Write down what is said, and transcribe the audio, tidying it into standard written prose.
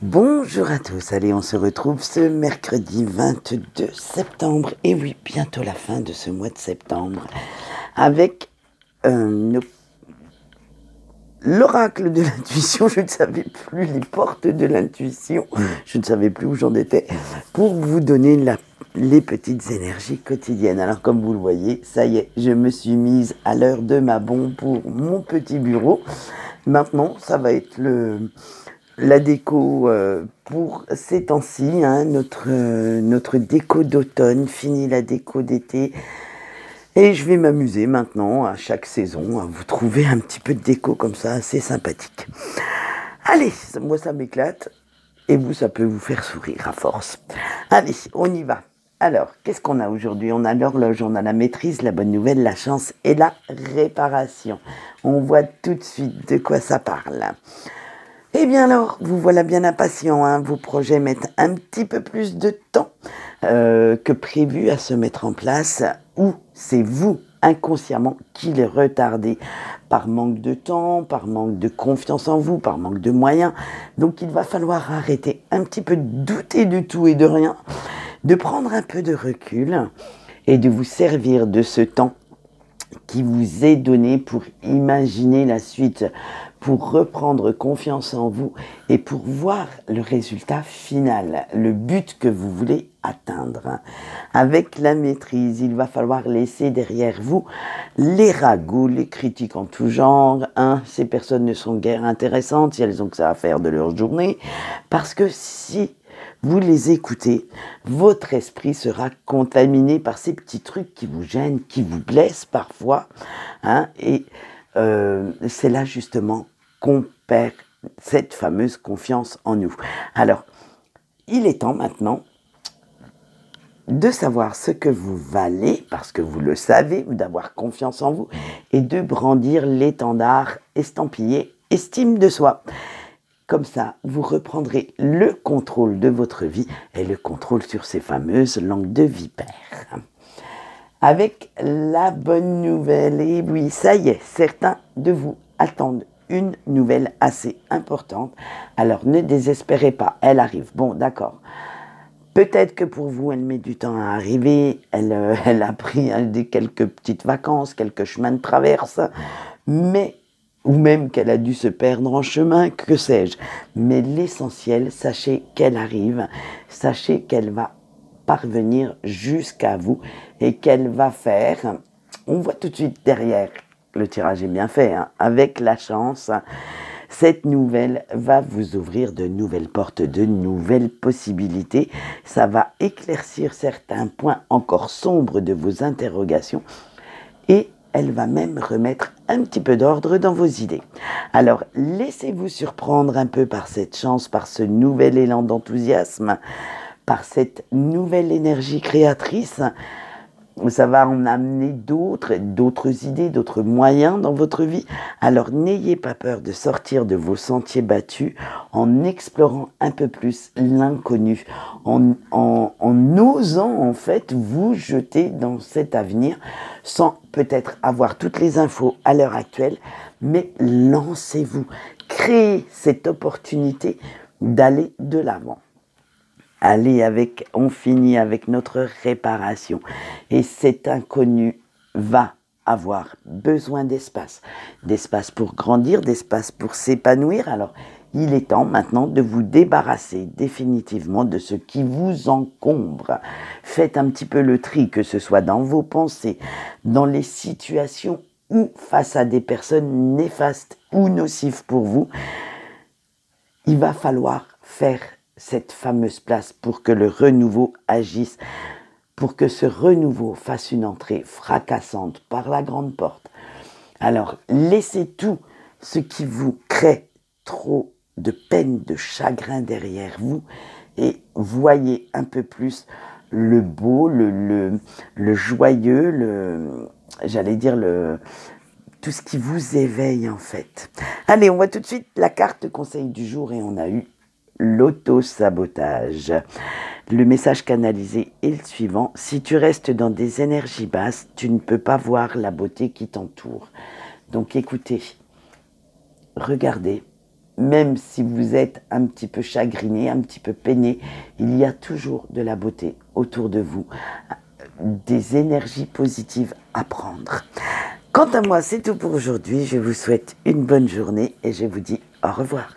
Bonjour à tous, allez on se retrouve ce mercredi 22 septembre, et oui, bientôt la fin de ce mois de septembre, avec l'oracle de l'intuition. Je ne savais plus les portes de l'intuition, je ne savais plus où j'en étais, pour vous donner les petites énergies quotidiennes. Alors comme vous le voyez, ça y est, je me suis mise à l'heure de ma bombe pour mon petit bureau. Maintenant, ça va être la déco pour ces temps-ci, hein, notre déco d'automne, fini la déco d'été. Et je vais m'amuser maintenant, à chaque saison, à vous trouver un petit peu de déco comme ça, assez sympathique. Allez, moi ça m'éclate, et vous, ça peut vous faire sourire à force. Allez, on y va. Alors, qu'est-ce qu'on a aujourd'hui? On a l'horloge, on a la maîtrise, la bonne nouvelle, la chance et la réparation. On voit tout de suite de quoi ça parle. Eh bien alors, vous voilà bien impatient, hein. Vos projets mettent un petit peu plus de temps que prévu à se mettre en place, ou c'est vous, inconsciemment, qui les retardez par manque de temps, par manque de confiance en vous, par manque de moyens. Donc il va falloir arrêter un petit peu de douter de tout et de rien, de prendre un peu de recul et de vous servir de ce temps qui vous est donné pour imaginer la suite, pour reprendre confiance en vous et pour voir le résultat final, le but que vous voulez atteindre. Avec la maîtrise, il va falloir laisser derrière vous les ragots, les critiques en tout genre. Ces personnes ne sont guère intéressantes si elles ont que ça à faire de leur journée, parce que si vous les écoutez, votre esprit sera contaminé par ces petits trucs qui vous gênent, qui vous blessent parfois, hein, et c'est là justement qu'on perd cette fameuse confiance en nous. Alors, il est temps maintenant de savoir ce que vous valez, parce que vous le savez, d'avoir confiance en vous, et de brandir l'étendard estampillé estime de soi. Comme ça, vous reprendrez le contrôle de votre vie et le contrôle sur ces fameuses langues de vipère. Avec la bonne nouvelle, et oui, ça y est, certains de vous attendent une nouvelle assez importante. Alors ne désespérez pas, elle arrive. Bon, d'accord. Peut-être que pour vous, elle met du temps à arriver, elle a pris quelques petites vacances, quelques chemins de traverse, mais ou même qu'elle a dû se perdre en chemin, que sais-je. Mais l'essentiel, sachez qu'elle arrive, sachez qu'elle va parvenir jusqu'à vous et qu'elle va faire, on voit tout de suite derrière, le tirage est bien fait, hein, avec la chance, cette nouvelle va vous ouvrir de nouvelles portes, de nouvelles possibilités. Ça va éclaircir certains points encore sombres de vos interrogations et elle va même remettre un petit peu d'ordre dans vos idées. Alors, laissez-vous surprendre un peu par cette chance, par ce nouvel élan d'enthousiasme, par cette nouvelle énergie créatrice. Ça va en amener d'autres idées, d'autres moyens dans votre vie. Alors, n'ayez pas peur de sortir de vos sentiers battus en explorant un peu plus l'inconnu, en osant en fait vous jeter dans cet avenir sans peut-être avoir toutes les infos à l'heure actuelle, mais lancez-vous, créez cette opportunité d'aller de l'avant. On finit avec notre réparation. Et cet inconnu va avoir besoin d'espace. D'espace pour grandir, d'espace pour s'épanouir. Alors, il est temps maintenant de vous débarrasser définitivement de ce qui vous encombre. Faites un petit peu le tri, que ce soit dans vos pensées, dans les situations ou face à des personnes néfastes ou nocives pour vous. Il va falloir faire cette fameuse place pour que le renouveau agisse, pour que ce renouveau fasse une entrée fracassante par la grande porte. Alors, laissez tout ce qui vous crée trop de peine, de chagrin derrière vous et voyez un peu plus le beau, le joyeux, j'allais dire tout ce qui vous éveille en fait. Allez, on voit tout de suite la carte conseil du jour et on a eu l'auto-sabotage. Le message canalisé est le suivant: si tu restes dans des énergies basses, tu ne peux pas voir la beauté qui t'entoure. Donc écoutez, regardez, même si vous êtes un petit peu chagriné, un petit peu peiné, il y a toujours de la beauté autour de vous, des énergies positives à prendre. Quant à moi, c'est tout pour aujourd'hui. Je vous souhaite une bonne journée et je vous dis au revoir.